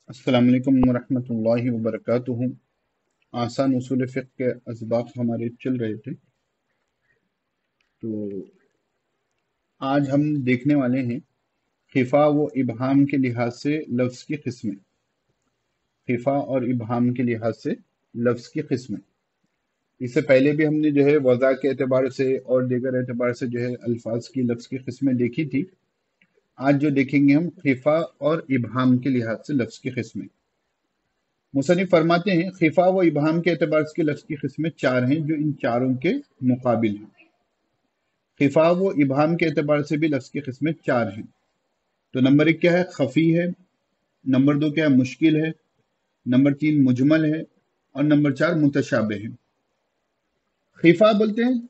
अस्सलाम वालेकुम वरहमतुल्लाहि वबरकातुहू। आसान उसूल फ़िक़्ह के असबाब हमारे चल रहे थे, तो आज हम देखने वाले हैं खिफा व इबहाम के लिहाज से लफ्ज़ की किस्में। खिफा और इबहाम के लिहाज से लफ्ज़ की किस्में, इससे पहले भी हमने जो है वज़ा के एतबार से और दीगर एतबार से जो है अल्फाज की लफ्ज़ की किस्में देखी थी। आज जो देखेंगे हम खिफा और इबहाम के लिहाज से लफ्ज़ की किस्में। मुसन्निफ़ फरमाते हैं खिफा व इबहाम के एतबार से लफ्ज़ की किस्में चार हैं जो इन चारों के मुकाबिल हैं। खिफा व इबहाम के एतबार से भी लफ्ज़ की किस्में चार हैं। तो नंबर एक क्या है? खफ़ी है। नंबर दो क्या है? मुश्किल है। नंबर तीन मुजमल है। और नंबर चार मुतशाबे है। खिफा बोलते हैं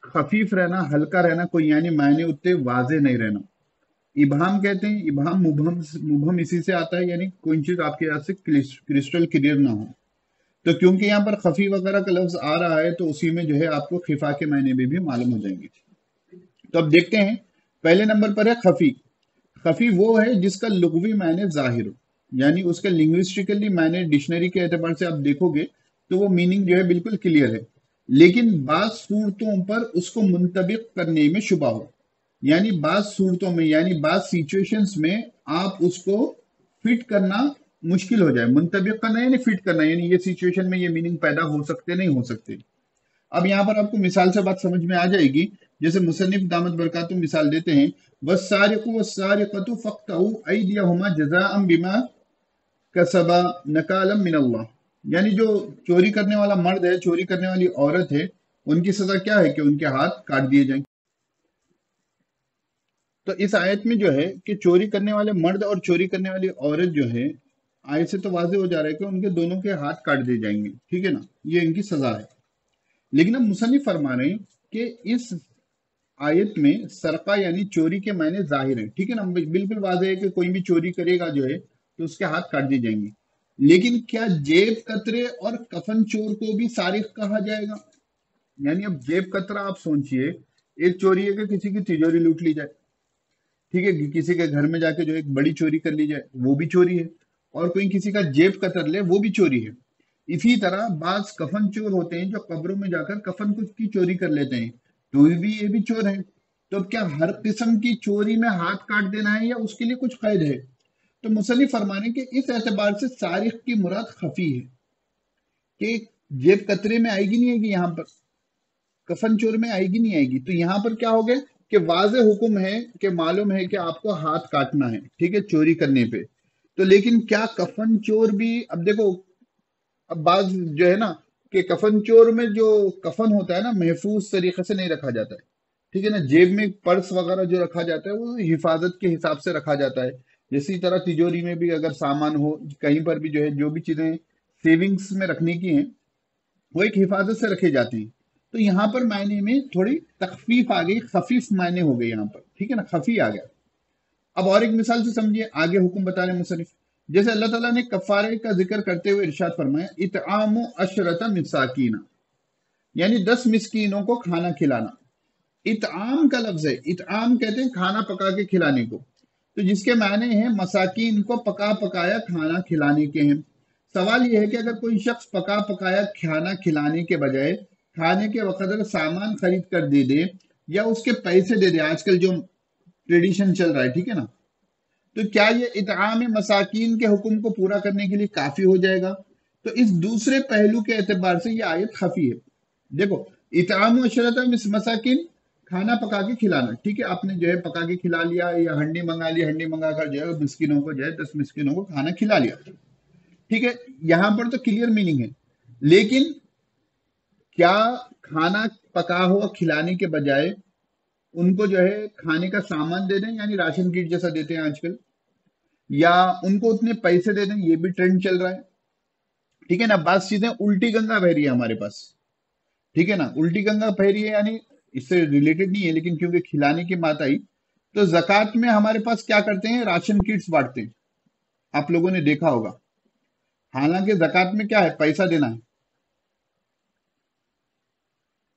खफीफ रहना, हल्का रहना, कोई यानी मायने उतने वाजे नहीं रहना। इबहाम कहते हैं, इबहाम मुबहम मुबहम इसी से आता है, यानी कोई चीज आपके यहाँ से क्रिस्टल क्लियर ना हो। तो क्योंकि यहाँ पर खफी वगैरह का लफ्ज आ रहा है, तो उसी में जो है आपको खिफा के मायने में भी मालूम हो जाएंगे। तो अब देखते हैं, पहले नंबर पर है खफी। खफी वो है जिसका लुग़वी मायने जाहिर हो, यानी उसका लिंग्विस्टिकली मायने डिक्शनरी के एतबार से आप देखोगे तो वो मीनिंग जो है बिल्कुल क्लियर है, लेकिन बाज सूरतों पर उसको मुंतबिक करने में शुबा हो। यानी बाज सूरतों में, यानी बाज सिचुएशंस में आप उसको फिट करना मुश्किल हो जाए। मुंतबिक करना यानी फिट करना, यानी ये सिचुएशन में ये मीनिंग पैदा हो सकते नहीं हो सकते। अब यहाँ पर आपको मिसाल से बात समझ में आ जाएगी। जैसे मुसन्निफ दामद बरकातुहू मिसाल देते हैं, वस्सारिकु वस्सारिकतु फक्तउ ऐदियहुमा जज़ाअम बिमा कसबा नकालम मिनल्लाह। यानी जो चोरी करने वाला मर्द है, चोरी करने वाली औरत है, उनकी सजा क्या है कि उनके हाथ काट दिए जाएं। तो इस आयत में जो है कि चोरी करने वाले मर्द और चोरी करने वाली औरत जो है, आयत से तो वाज़ेह हो जा रहा है कि उनके दोनों के हाथ काट दिए जाएंगे, ठीक है ना, ये इनकी सजा है। लेकिन अब मुसन्निफ फरमा रहे हैं कि इस आयत में सरका यानी चोरी के मायने जाहिर है, ठीक है ना, बिल्कुल वाज़ेह है कि कोई भी चोरी करेगा जो है तो उसके हाथ काट दिए जाएंगे। लेकिन क्या जेब कतरे और कफन चोर को भी सारिक कहा जाएगा? यानी अब जेब कतरा आप सोचिए, एक चोरी है कि किसी की तिजोरी लूट ली जाए, ठीक है, किसी के घर में जाके जो एक बड़ी चोरी कर ली जाए, वो भी चोरी है। और कोई किसी का जेब कतर ले, वो भी चोरी है। इसी तरह बाज कफन चोर होते हैं जो कब्रों में जाकर कफन कुछ की चोरी कर लेते हैं, तो ये भी चोर है। तो अब क्या हर किस्म की चोरी में हाथ काट देना है या उसके लिए कुछ कैद है? तो मुसन्निफ फरमाने के इस एतबार से सारिक की मुराद खफी है, कि जेब कतरे में आएगी नहीं, आएगी यहाँ पर कफन चोर में आएगी नहीं आएगी। तो यहाँ पर क्या हो गया कि वाज़े हुक्म है कि मालूम है कि आपको हाथ काटना है, ठीक है, चोरी करने पे। तो लेकिन क्या कफन चोर भी, अब देखो, अब बाज जो है ना कि कफन चोर में जो कफन होता है ना, महफूज तरीके से नहीं रखा जाता है, ठीक है ना। जेब में पर्स वगैरह जो रखा जाता है वो हिफाजत के हिसाब से रखा जाता है। इसी तरह तिजोरी में भी अगर सामान हो, कहीं पर भी जो है जो भी चीजें सेविंग्स में रखने की हैं, वो एक हिफाजत से रखे जाते हैं। तो यहाँ पर मायने में थोड़ी तखफीफ आ गई, खफीफ मायने हो गए यहाँ पर, ठीक है ना, खफी आ गया। अब और एक मिसाल से समझिए, आगे हुक्म बता रहे मुसन्निफ। जैसे अल्लाह ताला ने कफारे का जिक्र करते हुए इरशाद फरमाया, इतआमु अशरत मिसाकीना, यानी 10 मिस्कीनों को खाना खिलाना। इतआम का लफ्ज है, इतआम कहते हैं खाना पका के खिलाने को, तो जिसके मायने हैं मसाकीन को पका पकाया खाना खिलाने के हैं। सवाल यह है कि अगर कोई शख्स पका पकाया खाना खिलाने के बजाय खाने के वक्त सामान खरीद कर दे दे या उसके पैसे दे दे, आजकल जो ट्रेडिशन चल रहा है, ठीक है ना, तो क्या ये इतआम मसाकीन के हुक्म को पूरा करने के लिए काफी हो जाएगा? तो इस दूसरे पहलू के एतबार से ये आयत खफी है। देखो, इतआम अशरत मसाकिन, खाना पका के खिलाना, ठीक है, आपने जो है पका के खिला लिया या हंडी मंगा ली, हंडी मंगा कर जो है मिस्किनों को जो है 10 मिस्किनों को खाना खिला लिया, ठीक है, यहां पर तो क्लियर मीनिंग है। लेकिन क्या खाना पका हुआ खिलाने के बजाय उनको जो है खाने का सामान दे दें, यानी राशन किट जैसा देते हैं आजकल, या उनको उतने पैसे दे दें, ये भी ट्रेंड चल रहा है, ठीक है ना। बात चीजें उल्टी गंगा बह रही है हमारे पास, ठीक है ना, उल्टी गंगा बह रही है, यानी इससे रिलेटेड नहीं है, लेकिन क्योंकि खिलाने की बात आई, तो जक़ात में हमारे पास क्या करते हैं, राशन किट्स बांटते हैं, आप लोगों ने देखा होगा। हालांकि जक़ात में क्या है, पैसा देना है।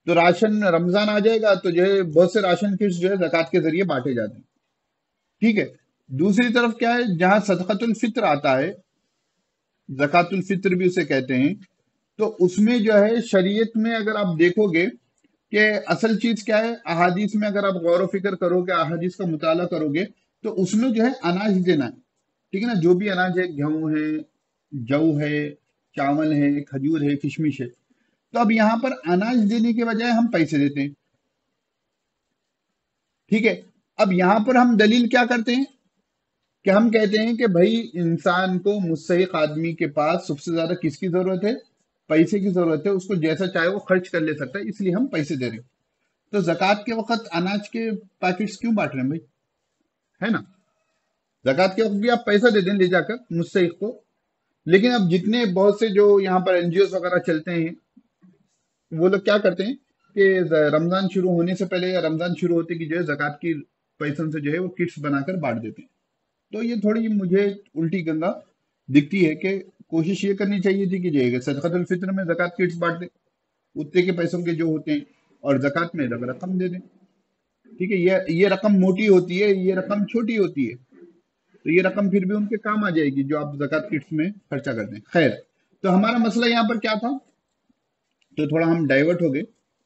तो राशन रमजान आ जाएगा तो जो है बहुत से राशन किट्स जो है जक़ात के जरिए बांटे जाते हैं, ठीक है। दूसरी तरफ क्या है, जहां सदक़तुल फित्र आता है, ज़कातुल फित्र भी उसे कहते हैं। तो उसमें जो है शरीयत में अगर आप देखोगे कि असल चीज क्या है, अहादीस में अगर आप गौर व फिक्र करोगे, अहादीस का मुताला करोगे, तो उसमें जो है अनाज देना है, ठीक है ना। जो भी अनाज है, गेहूं है, जौ है, चावल है, खजूर है, किशमिश है। तो अब यहाँ पर अनाज देने के बजाय हम पैसे देते हैं, ठीक है। अब यहाँ पर हम दलील क्या करते हैं कि हम कहते हैं कि भाई इंसान को, मुस्तहिक आदमी के पास सबसे ज्यादा किसकी जरूरत है, पैसे की जरूरत है। उसको जैसा चाहे वो खर्च कर ले सकता है, इसलिए हम पैसे दे रहे हैं। तो जक़ात के वक्त अनाज के पैकेट्स क्यों बांट रहे हैं भाई, है ना। जक़ात के वक्त भी आप पैसा दे दें ले जाकर मुस्तहिक को। लेकिन अब जितने बहुत से जो यहाँ पर एनजीओ वगैरह चलते हैं, वो लोग क्या करते हैं कि रमजान शुरू होने से पहले या रमजान शुरू होते की जो है जक़ात की पैसों से जो है वो किट्स बनाकर बांट देते हैं। तो ये थोड़ी मुझे उल्टी गंगा दिखती है कि कोशिश ये करनी चाहिए थी कि जो है सदक़ातुल फित्र में जक़ात किट्स बांट दें उतने के पैसों के जो होते हैं, और जक़ात में रकम दे दें, ठीक है। ये रकम मोटी होती है, ये रकम छोटी होती है, तो ये रकम फिर भी उनके काम आ जाएगी जो आप जक़ात किट्स में खर्चा करते हैं। खैर, तो हमारा मसला यहाँ पर क्या था, तो थोड़ा हम डाइवर्ट हो गए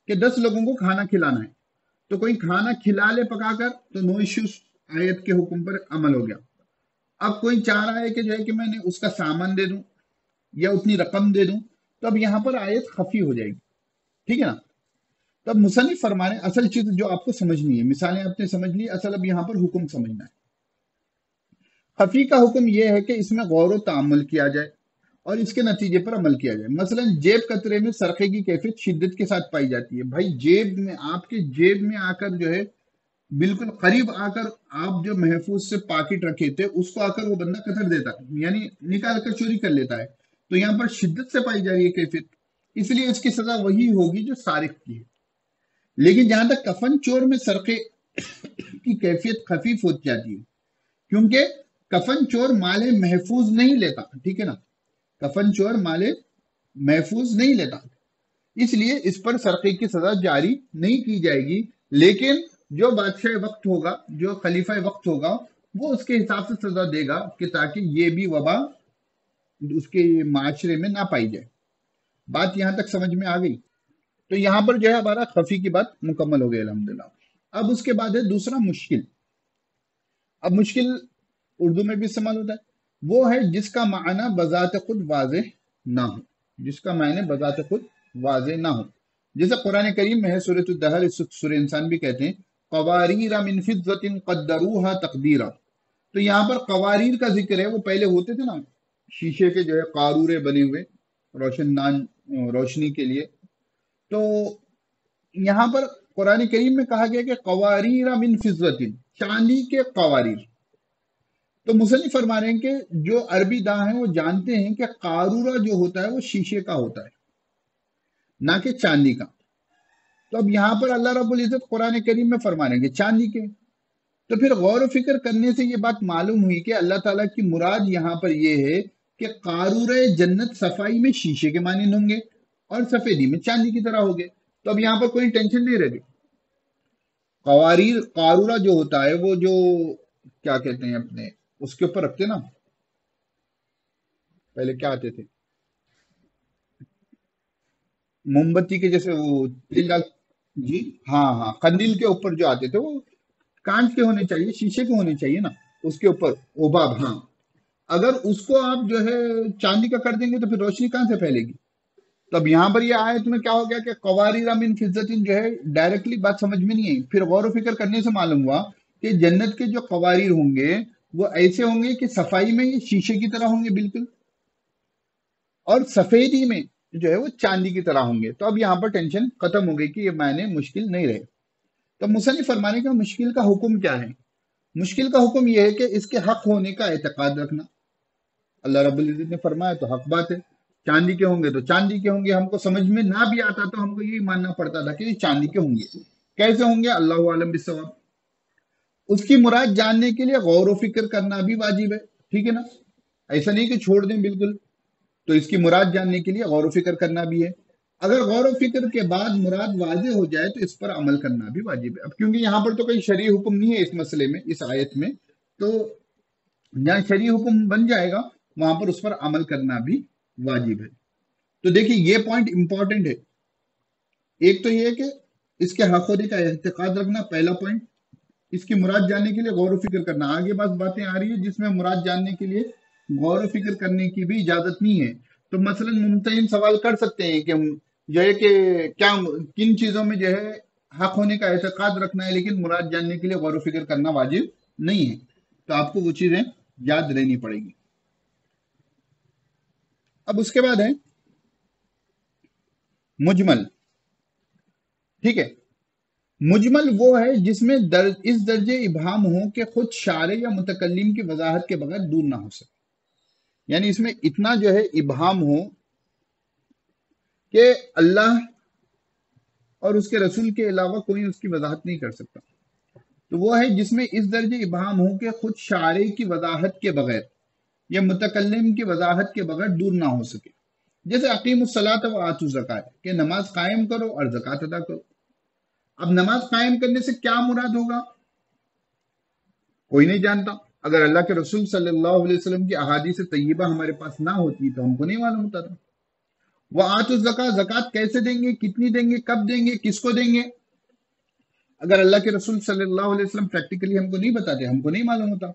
कि 10 लोगों को खाना खिलाना है। तो कोई खाना खिला ले पकाकर, तो नो इश्यूज, आयत के हुक्म पर अमल हो गया। अब कोई चाह रहा है कि जो है कि मैंने उसका सामान दे दूं या उतनी रकम दे दूं, तो अब यहाँ पर आयत खफी हो जाएगी, ठीक है ना। तो अब मुसन्निफ फरमा रहे हैं, असल चीज जो आपको समझनी है, मिसालें आपने समझ ली, असल अब यहाँ पर हुक्म समझना है। खफी का हुक्म यह है कि इसमें गौर व तअम्मुल किया जाए और इसके नतीजे पर अमल किया जाए। मसलन जेब कतरे में सरखे की कैफियत शिद्दत के साथ पाई जाती है। भाई जेब में, आपके जेब में आकर जो है बिल्कुल करीब आकर आप जो महफूज से पाकिट रखे थे उसको आकर वो बंदा कतर देता है, यानी निकाल कर चोरी कर लेता है। तो यहाँ पर शिद्दत से पाई जा रही है कैफियत, इसलिए इसकी सजा वही होगी जो सारिक की है। लेकिन जहां तक कफन चोर में सरके की कैफियत खफीफ हो जाती है, क्योंकि कफन चोर माले महफूज नहीं लेता, ठीक है ना। कफन चोर माले महफूज नहीं लेता, इसलिए इस पर सरके की सजा जारी नहीं की जाएगी। लेकिन जो बादशाह वक्त होगा, जो खलीफा वक्त होगा, वो उसके हिसाब से सजा देगा कि ताकि ये भी वबा उसके माशरे में ना पाई जाए। बात यहां तक समझ में आ गई। तो यहां पर जो है हमारा खफी की बात मुकम्मल हो गई अल्हम्दुलिल्लाह। अब उसके बाद है दूसरा मुश्किल। अब मुश्किल उर्दू में भी इस्तेमाल होता है, वो है जिसका माना बजात खुद वाज़ेह ना हो, जिसका मायने बजात खुद वाज़ेह ना हो। जैसे कुरान करीम में है, सूरत दहर, इस सूरह इंसान भी कहते हैं, क़वारीर मिन फ़िज़्ज़तिन क़द्दरूहा तक़दीरा। तो यहाँ पर कवारीर का जिक्र है, वो पहले होते थे ना शीशे के जो है कारूरे बने हुए रोशनी के लिए। तो यहाँ पर कुरान करीम में कहा गया कि कवारीर मिन फ़िज़्ज़तिन, चांदी के कवारीर। तो मुसन्निफ फरमा रहे हैं कि जो अरबी दां हैं वो जानते हैं कि कारूरा जो होता है वो शीशे का होता है, ना कि चांदी का। तो अब यहाँ पर अल्लाह रब्बुल इज्जत कुरान करीम में फरमा रहे हैं कि चांदी के। तो फिर गौर व फिक्र करने से ये बात मालूम हुई कि अल्लाह ताला की मुराद यहाँ पर यह है कि कारूरे जन्नत सफाई में शीशे के मानिंद होंगे और सफेदी में चांदी की तरह होंगे। तो अब यहाँ पर कोई टेंशन नहीं रहेगी। कवारीर, कारूरा जो होता है वो जो क्या कहते हैं अपने उसके ऊपर रखते ना, पहले क्या आते थे, मोमबत्ती के जैसे वो तेल डाल, जी हाँ हाँ, कंदील के ऊपर जो आते थे वो कांच के होने चाहिए, शीशे के होने चाहिए ना, उसके ऊपर ओबाब। हाँ, अगर उसको आप जो है चांदी का कर देंगे तो फिर रोशनी कहां से फैलेगी। तो अब यहाँ पर ये आयत में क्या हो गया कि कवारीरा मिन फिज़्ज़तिन जो है डायरेक्टली बात समझ में नहीं आई। फिर गौर व फिक्र करने से मालूम हुआ कि जन्नत के जो कवारीर होंगे वो ऐसे होंगे कि सफाई में ये शीशे की तरह होंगे बिल्कुल, और सफेदी में जो है वो चांदी की तरह होंगे। तो अब यहाँ पर टेंशन खत्म हो गई कि ये मायने मुश्किल नहीं रहे। तो मुसन्निफ फरमाने का मुश्किल का हुक्म क्या है। मुश्किल का हुक्म यह है कि इसके हक होने का एतकाद रखना। अल्लाह रब्बुल इज्जत ने फरमाया तो हक बात है, चांदी के होंगे तो चांदी के होंगे। हमको समझ में ना भी आता तो हमको यही मानना पड़ता था कि ये चांदी के होंगे। कैसे होंगे, अल्लाह आलम बिस्सवाब। उसकी मुराद जानने के लिए गौर व फिक्र करना भी वाजिब है, ठीक है ना। ऐसा नहीं कि छोड़ दें बिल्कुल। तो इसकी मुराद जानने के लिए गौर व फिक्र करना भी है। अगर गौर व फिक्र के बाद मुराद वाज़ेह हो जाए तो इस पर अमल करना भी वाजिब है। अब क्योंकि यहाँ पर तो कोई शरई हुक्म नहीं है इस मसले में, इस आयत में, तो जहाँ शरई हुक्म बन जाएगा वहां पर उस पर अमल करना भी वाजिब है। तो देखिए ये पॉइंट इंपॉर्टेंट है। एक तो ये है कि इसके हक होने का एहतिकाद रखना, पहला पॉइंट। इसकी मुराद जानने के लिए गौर व फिक्र करना। आगे बातें आ रही है जिसमें मुराद जानने के लिए गौर व फिक्र करने की भी इजाजत नहीं है। तो मसलन मुमतहिन सवाल कर सकते हैं कि जो है कि क्या किन चीजों में जो है हक होने का एतकाद रखना है, लेकिन मुराद जानने के लिए गौर व फिक्र करना वाजिब नहीं है। तो आपको वो चीजें याद रहनी पड़ेगी। अब उसके बाद है मुजमल। ठीक है, मुजमल वो है जिसमें इस दर्जे इबहाम हो कि खुद शारे या मुतकल्लिम की वजाहत के बगैर दूर ना हो सके। यानी इसमें इतना जो है इबहाम हो कि अल्लाह और उसके रसूल के अलावा कोई उसकी वजाहत नहीं कर सकता। तो वो है जिसमें इस दर्जे इबहाम हो कि खुद शारे की वजाहत के बगैर या मुतकल्लिम की वजाहत के बगैर दूर ना हो सके। जैसे अकीमुस्सलात व आतु ज़कात, कि नमाज कायम करो और ज़कात अदा करो। अब नमाज कायम करने से क्या मुराद होगा, कोई नहीं जानता। अगर अल्लाह के रसूल सल्लल्लाहु अलैहि वसल्लम की अहादीस तय्यबा हमारे पास ना होती तो हमको नहीं मालूम होता था। वह आतु ज़कात, ज़कात कैसे देंगे, कितनी देंगे, कब देंगे, किसको देंगे, अगर अल्लाह के रसूल सल्लल्लाहु अलैहि वसल्लम प्रैक्टिकली हमको नहीं बताते, हमको नहीं मालूम होता।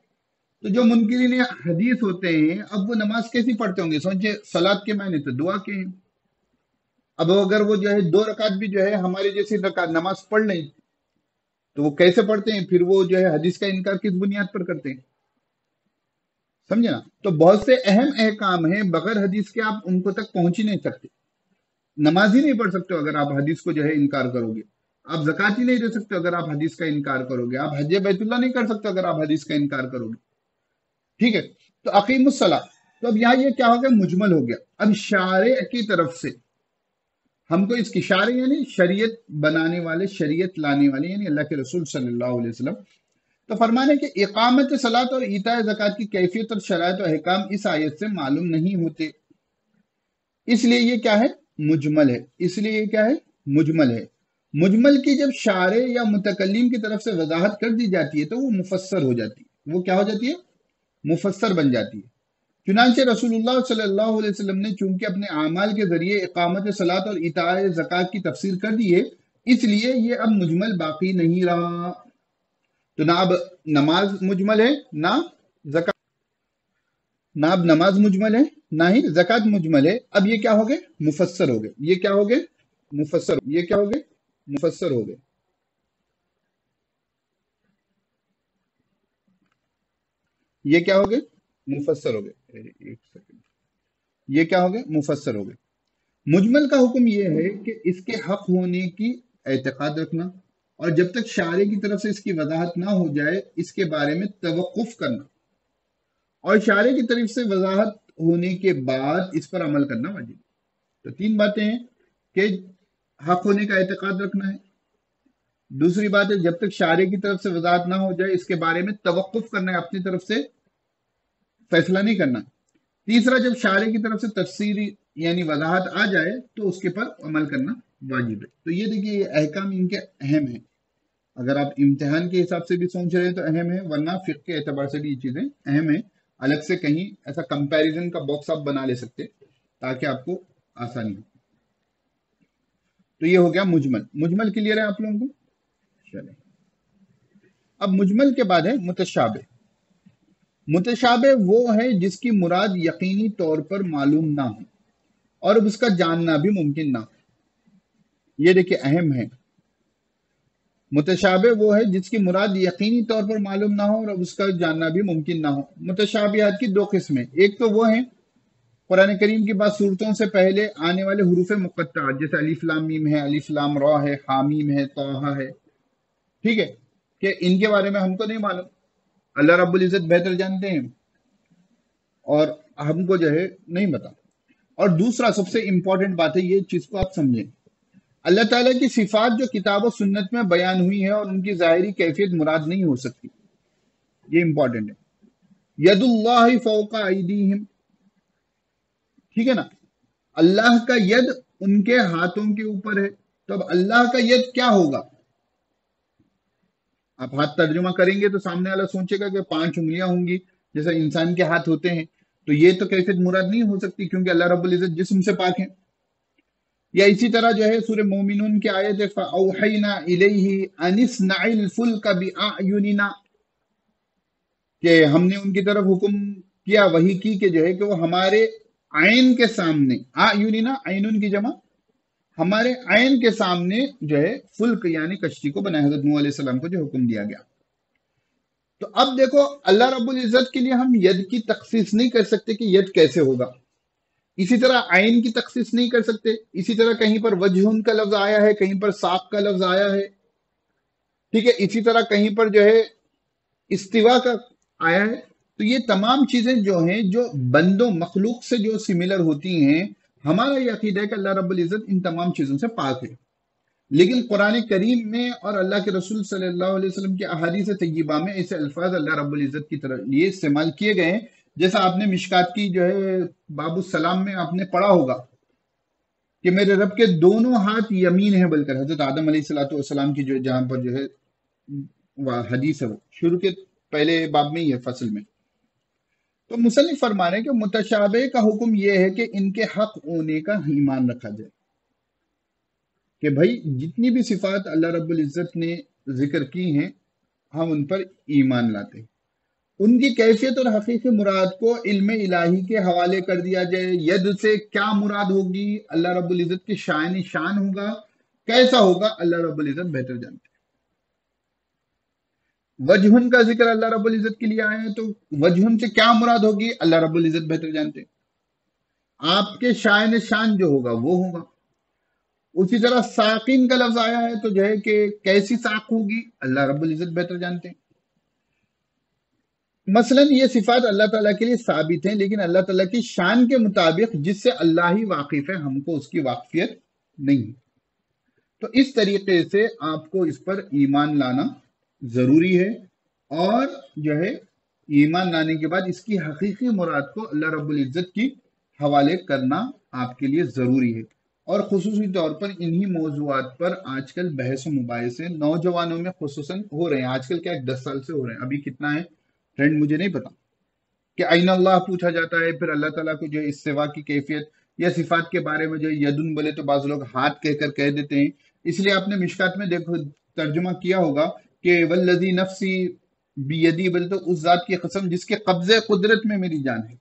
तो जो मुनकिरीन हदीस होते हैं, अब वो नमाज कैसी पढ़ते होंगे? समझिए सलात के मायने तो दुआ के हैं। अब अगर वो जो है 2 रकात भी जो है हमारे जैसी रकात नमाज पढ़ लें तो वो कैसे पढ़ते हैं? फिर वो जो है हदीस का इनकार किस बुनियाद पर करते हैं? समझे ना? तो बहुत से अहम अहकाम हैं, बगैर हदीस के आप उनको तक पहुंच ही नहीं सकते। नमाज ही नहीं पढ़ सकते अगर आप हदीस को जो है इनकार करोगे। आप ज़कात ही नहीं दे सकते अगर आप हदीस का इनकार करोगे। आप हज बैतुल्लाह नहीं कर सकते अगर आप हदीस का इनकार करोगे। ठीक है, तो अकीमुस्सला। तो अब यहाँ ये क्या हो गया? मुजमल हो गया। अब शारे की तरफ से हमको इसकी, शारे यानी शरीयत बनाने वाले, शरीयत लाने वाले, यानी अल्लाह के रसूल सल्लल्लाहु अलैहि वसल्लम, तो फरमाने कि इकामत सलात और ईता ज़कात की कैफियत और शराइत और अहकाम इस आयत से मालूम नहीं होते, इसलिए ये क्या है? मुजमल है। इसलिए ये क्या है? मुजमल है। मुजमल की जब शारे या मुतकल्लिम की तरफ से वजाहत कर दी जाती है तो वो मुफस्सर हो जाती है। वो क्या हो जाती है? मुफस्सर बन जाती है। चुनांचे रसूलुल्लाह सल्लल्लाहु अलैहि वसल्लम ने चूंकि अपने आमाल के जरिए इकामत सलात और इताए ज़कात की तफसीर कर दी है, इसलिए ये अब मुजमल बाकी नहीं रहा। तो ना अब नमाज मुजमल है, ना ज़कात, ना अब नमाज मुजमल है, ना ही ज़कात मुजमल है। अब ये क्या हो गए? मुफस्सर हो गए। ये क्या हो गए? मुफस्सर। ये क्या हो गए? मुफस्सर हो गए। ये क्या हो गए? मुफस्सर हो गए। एक सेकंड, ये क्या हो गए? मुफस्सर हो गए। मुजमल का हुक्म यह है कि इसके हक होने की एतकाद रखना, और जब तक शारे की तरफ से इसकी वजाहत ना हो जाए इसके बारे में तवक्कुफ करना, और शारे की तरफ से वजाहत होने के बाद इस पर अमल करना वाजिब। तो 3 बातें हैं कि हक होने का एतकाद रखना है, दूसरी बात है जब तक शारे की तरफ से वजाहत ना हो जाए इसके बारे में तवक्कुफ करना है, अपनी तरफ से फैसला नहीं करना। तीसरा, जब शारे की तरफ से तफसीरी यानी वजाहत आ जाए तो उसके पर अमल करना वाजिब है। तो ये देखिए ये अहकाम इनके अहम है। अगर आप इम्तिहान के हिसाब से भी सोच रहे हैं तो अहम है, वरना फिक्र के एतबार से भी ये चीजें अहम है। अलग से कहीं ऐसा कंपैरिजन का बॉक्स आप बना ले सकते ताकि आपको आसानी हो। तो ये हो गया मुजमल। मुजमल क्लियर है आप लोगों को? चले, अब मुजमल के बाद है मुतशाबे। मुतशाबे वो है जिसकी मुराद यकीनी तौर पर मालूम ना हो और उसका जानना भी मुमकिन ना हो। ये देखिए अहम है। मुतशाबे वो है जिसकी मुराद यकीनी तौर पर मालूम ना हो और उसका जानना भी मुमकिन ना हो। मुतशाबिहात की 2 किस्में, एक तो वो है कुरान करीम की बात सूरतों से पहले आने वाले हुरूफ मुक़त्तअत, जैसे अलिफ लाम मीम है, अलिफ लाम रा है, हामीम है, तौहा है। ठीक है, कि इनके बारे में हमको नहीं मालूम, अल्लाह रब्बुल इज्जत बेहतर जानते हैं और हमको जो है नहीं पता। और दूसरा सबसे इंपॉर्टेंट बात है, ये चीज को आप समझें, अल्लाह ताला की सिफात जो किताब और सुन्नत में बयान हुई है और उनकी जाहिरी कैफियत मुराद नहीं हो सकती। ये इंपॉर्टेंट है। यदुल्लाहि फौका अयदीहिम, ठीक है ना? अल्लाह का यद उनके हाथों के ऊपर है। तो अब अल्लाह का यद क्या होगा? आप हाथ तर्जुमा करेंगे तो सामने वाला सोचेगा कि 5 उंगलियां होंगी जैसे इंसान के हाथ होते हैं। तो ये तो कैफियत मुराद नहीं हो सकती, क्योंकि अल्लाह रब्बुल इज्जत जिस्म से पाक है। या इसी तरह जो है सूरह मोमिनून की आयत है, फ़अौहैना इलैहि अनिस्नइल फुल्क बिअयुनिना, कि हमने उनकी तरफ हुक्म किया, वही की कि जो है कि वो हमारे आयन के सामने, अयुनिना आइनुन की जमा, हमारे आयन के सामने जो है फुल्क यानी कश्ती को बनाए, हजरत नूह अलैहि सलाम को जो हुक्म दिया गया। तो अब देखो अल्लाह रब्बुल इज्जत के लिए हम यद की तखसीस नहीं कर सकते कि यद कैसे होगा, इसी तरह आइन की तखसीस नहीं कर सकते, इसी तरह कहीं पर वजहुन का लफ्ज आया है, कहीं पर साक का लफ्ज आया है, ठीक है, इसी तरह कहीं पर जो है इस्तिवा का आया है। तो ये तमाम चीजें जो हैं जो बंदों मखलूक से जो सिमिलर होती हैं, हमारा ये अकीदा है कि अल्लाह रब्बुल इज्जत इन तमाम चीजों से पाक है। लेकिन कुरान करीम में और अल्लाह के रसूल सल्लल्लाहु अलैहि वसल्लम की अहादीस तय्यबा में ऐसे अल्फाज अल्लाह रब्बुल इज्जत की तरफ लिए इस्तेमाल किए गए हैं, जैसा आपने मिशकात की जो है बाबू सलाम में आपने पढ़ा होगा कि मेरे रब के दोनों हाथ यमीन है, बलकर हजरत आदम अलैहिस्सलाम की जो जहां पर जो है हदीस है, वो शुरू के पहले बाब में ही है, फसल में। तो मुसन्निफ फरमा रहे हैं कि मुतशाबे का हुक्म यह है कि इनके हक होने का ईमान रखा जाए, कि भाई जितनी भी सिफात अल्लाह रब्बुल इज्जत ने जिक्र की हैं हम उन पर ईमान लाते हैं। उनकी कैफियत और हकीकी मुराद को इल्म इलाही के हवाले कर दिया जाए। यद से क्या मुराद होगी, अल्लाह रब्बुल इज्जत की शान शान होगा, कैसा होगा अल्लाह रब्बुल इज्जत बेहतर जानते हैं। वजहुन का जिक्र अल्लाह रब्बुल इज्जत के लिए आया है, तो वजहुन से क्या मुराद होगी अल्लाह रब्बुल इज्जत बेहतर जानते हैं। आपके शान शान जो होगा वो होगा। उसी तरह साकिन का लफ्ज आया है, तो जो है कि कैसी साक होगी अल्लाह रब्बुल इज्जत बेहतर जानते हैं। मसलन ये सिफात अल्लाह ताला के लिए साबित है, लेकिन अल्लाह ताला की शान के मुताबिक जिससे अल्लाह ही वाकिफ है, हमको उसकी वाकफियत नहीं है। तो इस तरीके से आपको इस पर ईमान लाना जरूरी है, और जो है ईमान लाने के बाद इसकी हकीकी मुराद को अल्लाह रब्बुल इज्जत की हवाले करना आपके लिए जरूरी है। और खुसूसी तौर पर इन्हीं मौजूआत पर आजकल बहस मुबाहिसे नौजवानों में खुसूसन हो रहे हैं। आजकल क्या 10 साल से हो रहे हैं, अभी कितना है ट्रेंड मुझे नहीं पता, कि आइन अल्लाह पूछा जाता है, फिर अल्लाह ताला को जो इस्तिवा की कैफियत या सिफात के बारे में जो यदुन बोले तो बाज लोग हाथ कहकर कह देते हैं। इसलिए आपने मिशकात में देखो तर्जुमा किया होगा कि वल्लज़ी नफ्सी बियदी, बोले तो उस जात की कसम जिसके कब्जे कुदरत में मेरी जान है,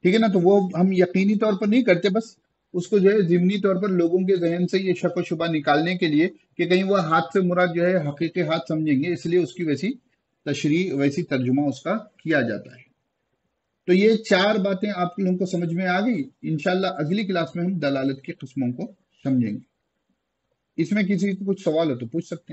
ठीक है ना। तो वो हम यकीनी तौर पर नहीं करते, बस उसको जो है ज़िमनी तौर पर लोगों के जहन से ये शक व शुबा निकालने के लिए कि कहीं वो हाथ से मुराद जो है हकीकी हाथ समझेंगे, इसलिए उसकी वैसी तशरीह वैसी तर्जुमा उसका किया जाता है। तो ये 4 बातें आप लोगों को समझ में आ गई। इंशाल्लाह अगली क्लास में हम दलालत की किस्मों को समझेंगे। इसमें किसी को कुछ सवाल हो तो पूछ सकते हैं।